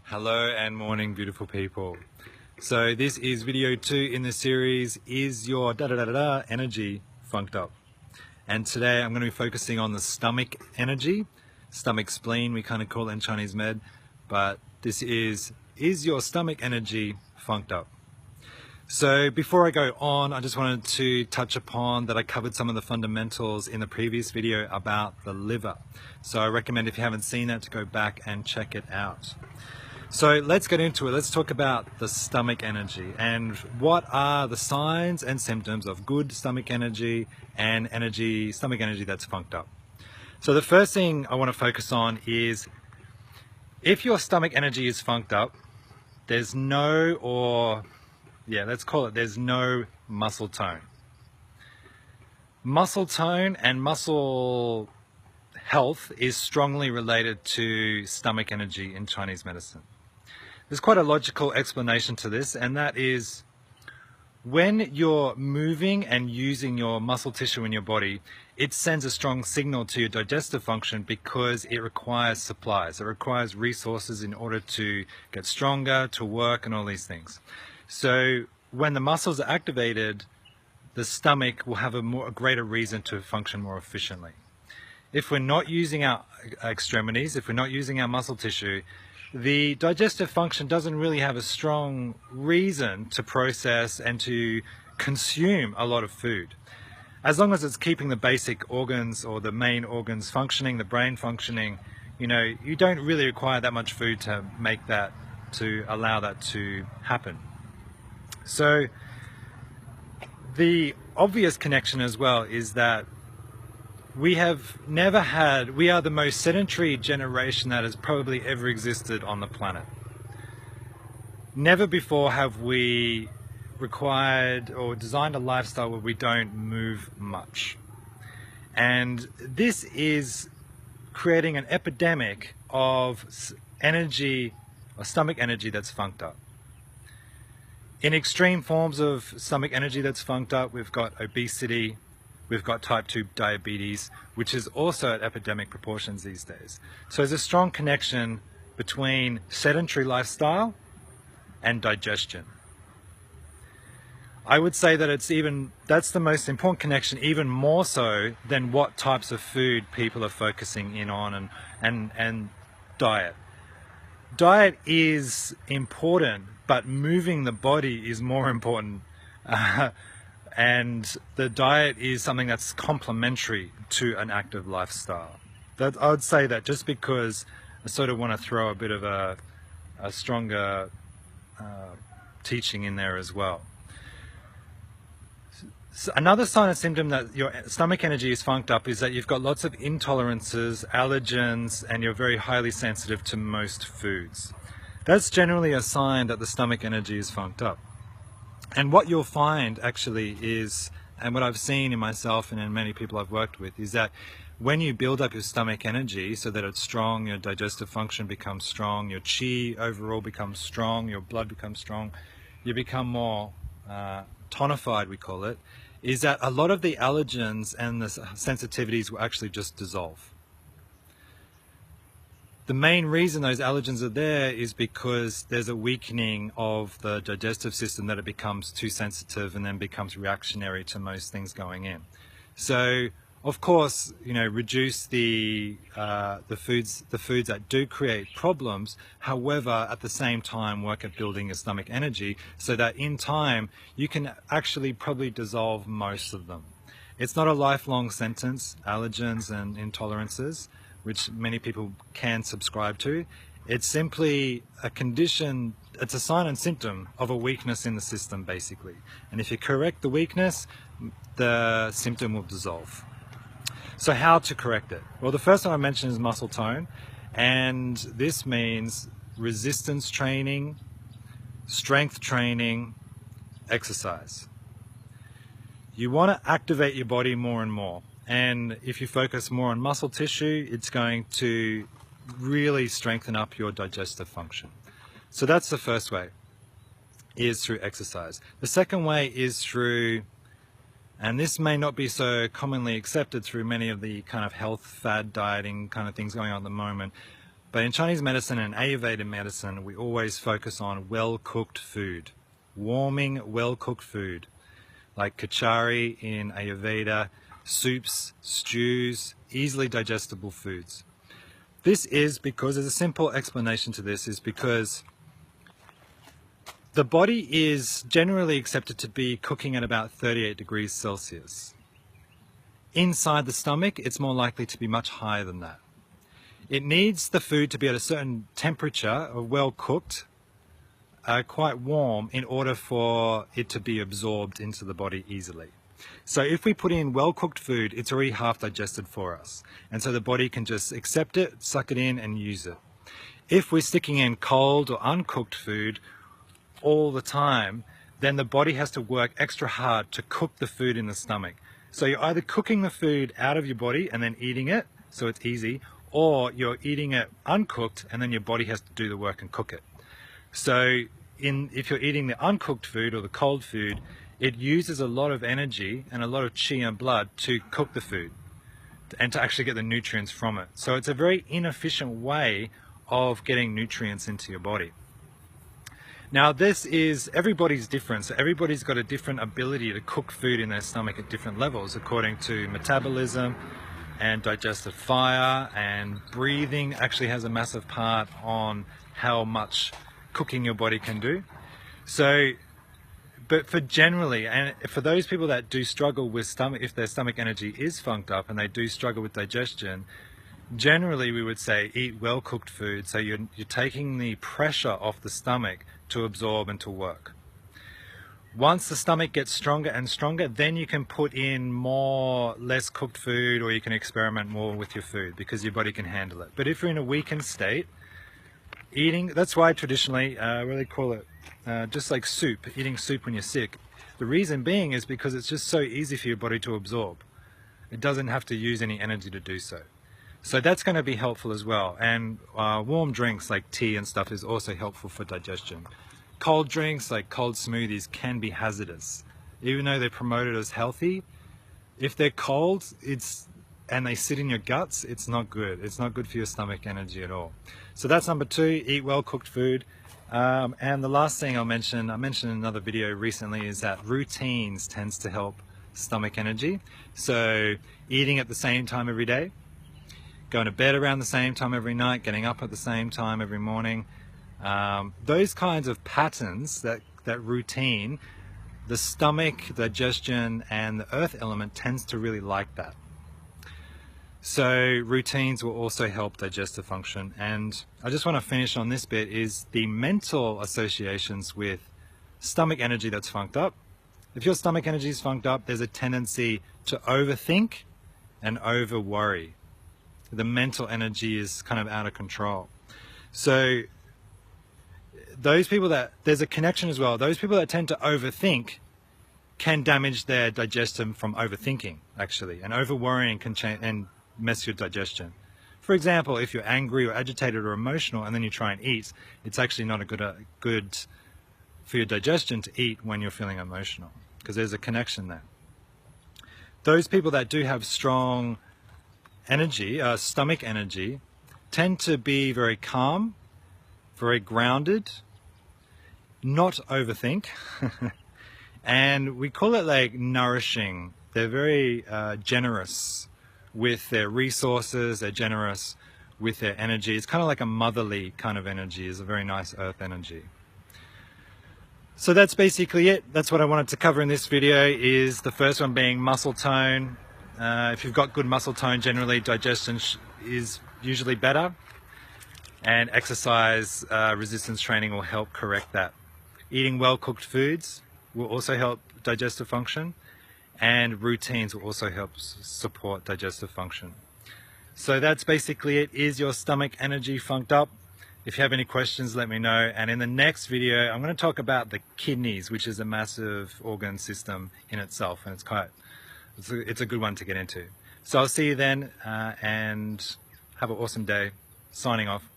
Hello and morning, beautiful people. So this is video 2 in the series, Is Your energy funked up? And today I'm going to be focusing on the stomach energy, stomach spleen we kind of call it in Chinese med, but this is your stomach energy funked up? So before I go on, I just wanted to touch upon that I covered some of the fundamentals in the previous video about the liver. So I recommend, if you haven't seen that, to go back and check it out. So let's get into it. Let's talk about the stomach energy and what are the signs and symptoms of good stomach energy and stomach energy that's funked up. So the first thing I want to focus on is, if your stomach energy is funked up, there's no muscle tone. Muscle tone and muscle health is strongly related to stomach energy in Chinese medicine. There's quite a logical explanation to this, and that is, when you're moving and using your muscle tissue in your body, it sends a strong signal to your digestive function because it requires supplies. It requires resources in order to get stronger, to work, and all these things. So when the muscles are activated, the stomach will have a greater reason to function more efficiently. If we're not using our extremities, if we're not using our muscle tissue, the digestive function doesn't really have a strong reason to process and to consume a lot of food. As long as it's keeping the basic organs or the main organs functioning, the brain functioning, you don't really require that much food to make that, to allow that to happen. So the obvious connection as well is that we are the most sedentary generation that has probably ever existed on the planet. Never before have we required or designed a lifestyle where we don't move much. And this is creating an epidemic of energy, or stomach energy, that's funked up. In extreme forms of stomach energy that's funked up, we've got obesity, we've got type 2 diabetes, which is also at epidemic proportions these days. So there's a strong connection between sedentary lifestyle and digestion. I would say that that's the most important connection, even more so than what types of food people are focusing in on and diet. Diet is important, but moving the body is more important. And the diet is something that's complementary to an active lifestyle. I would say that, just because I sort of want to throw a bit of a stronger teaching in there as well. So another sign and symptom that your stomach energy is funked up is that you've got lots of intolerances, allergens, and you're very highly sensitive to most foods. That's generally a sign that the stomach energy is funked up. And what you'll find actually is, and what I've seen in myself and in many people I've worked with, is that when you build up your stomach energy so that it's strong, your digestive function becomes strong, your chi overall becomes strong, your blood becomes strong, you become more tonified, we call it, is that a lot of the allergens and the sensitivities will actually just dissolve. The main reason those allergens are there is because there's a weakening of the digestive system, that it becomes too sensitive and then becomes reactionary to most things going in. So, of course, reduce the foods that do create problems. However, at the same time, work at building your stomach energy so that in time you can actually probably dissolve most of them. It's not a lifelong sentence, allergens and intolerances, which many people can subscribe to. It's simply a condition, it's a sign and symptom of a weakness in the system, basically. And if you correct the weakness, the symptom will dissolve. So how to correct it? Well, the first one I mentioned is muscle tone, and this means resistance training, strength training, exercise. You want to activate your body more and more. And if you focus more on muscle tissue, it's going to really strengthen up your digestive function. So that's the first way, is through exercise. The second way is through, and this may not be so commonly accepted through many of the kind of health fad dieting kind of things going on at the moment, But in Chinese medicine and Ayurvedic medicine, we always focus on well-cooked food, warming, well-cooked food, like kachari in Ayurveda, soups, stews, easily digestible foods. This is because, there's a simple explanation to this, is because the body is generally accepted to be cooking at about 38 degrees Celsius. Inside the stomach, it's more likely to be much higher than that. It needs the food to be at a certain temperature, or well cooked, quite warm, in order for it to be absorbed into the body easily. So if we put in well cooked food, it's already half digested for us. And so the body can just accept it, suck it in and use it. If we're sticking in cold or uncooked food all the time, then the body has to work extra hard to cook the food in the stomach. So you're either cooking the food out of your body and then eating it, so it's easy, or you're eating it uncooked and then your body has to do the work and cook it. So if you're eating the uncooked food or the cold food, it uses a lot of energy and a lot of qi and blood to cook the food and to actually get the nutrients from it. So it's a very inefficient way of getting nutrients into your body. Now everybody's different, so everybody's got a different ability to cook food in their stomach at different levels according to metabolism and digestive fire, and breathing actually has a massive part on how much cooking your body can do. So, but for generally, and for those people that do struggle with stomach, if their stomach energy is funked up and they do struggle with digestion, generally we would say eat well cooked food, so you're taking the pressure off the stomach to absorb and to work. Once the stomach gets stronger and stronger, then you can put in less cooked food, or you can experiment more with your food because your body can handle it. But if you're in a weakened state, that's why traditionally, what do they call it? Just like soup, eating soup when you're sick. The reason being is because it's just so easy for your body to absorb. It doesn't have to use any energy to do so. So that's going to be helpful as well. And warm drinks like tea and stuff is also helpful for digestion. Cold drinks like cold smoothies can be hazardous. Even though they're promoted as healthy, if they're cold and they sit in your guts, it's not good. It's not good for your stomach energy at all. So that's number 2, eat well cooked food. And the last thing I mentioned in another video recently, is that routines tends to help stomach energy. So eating at the same time every day, going to bed around the same time every night, getting up at the same time every morning. Those kinds of patterns, that routine, the stomach, digestion, and the earth element tends to really like that. So routines will also help digestive function. And I just want to finish on this bit, is the mental associations with stomach energy that's funked up. If your stomach energy is funked up, there's a tendency to overthink and over worry. The mental energy is kind of out of control. So there's a connection as well. Those people that tend to overthink can damage their digestion from overthinking, actually. And over worrying can change and mess your digestion. For example, if you're angry or agitated or emotional and then you try and eat, it's actually not good for your digestion to eat when you're feeling emotional, because there's a connection there. Those people that do have strong energy, stomach energy, tend to be very calm, very grounded, not overthink, and we call it like nourishing. They're very generous with their resources, they're generous with their energy. It's kind of like a motherly kind of energy, is a very nice earth energy. So that's basically it. That's what I wanted to cover in this video, is the first one being muscle tone. If you've got good muscle tone, generally digestion is usually better, and exercise resistance training will help correct that. Eating well cooked foods will also help digestive function, and routines will also help support digestive function. So that's basically it. Is your stomach energy funked up? If you have any questions, let me know. And in the next video, I'm going to talk about the kidneys, which is a massive organ system in itself, and it's a good one to get into. So I'll see you then, and have an awesome day. Signing off.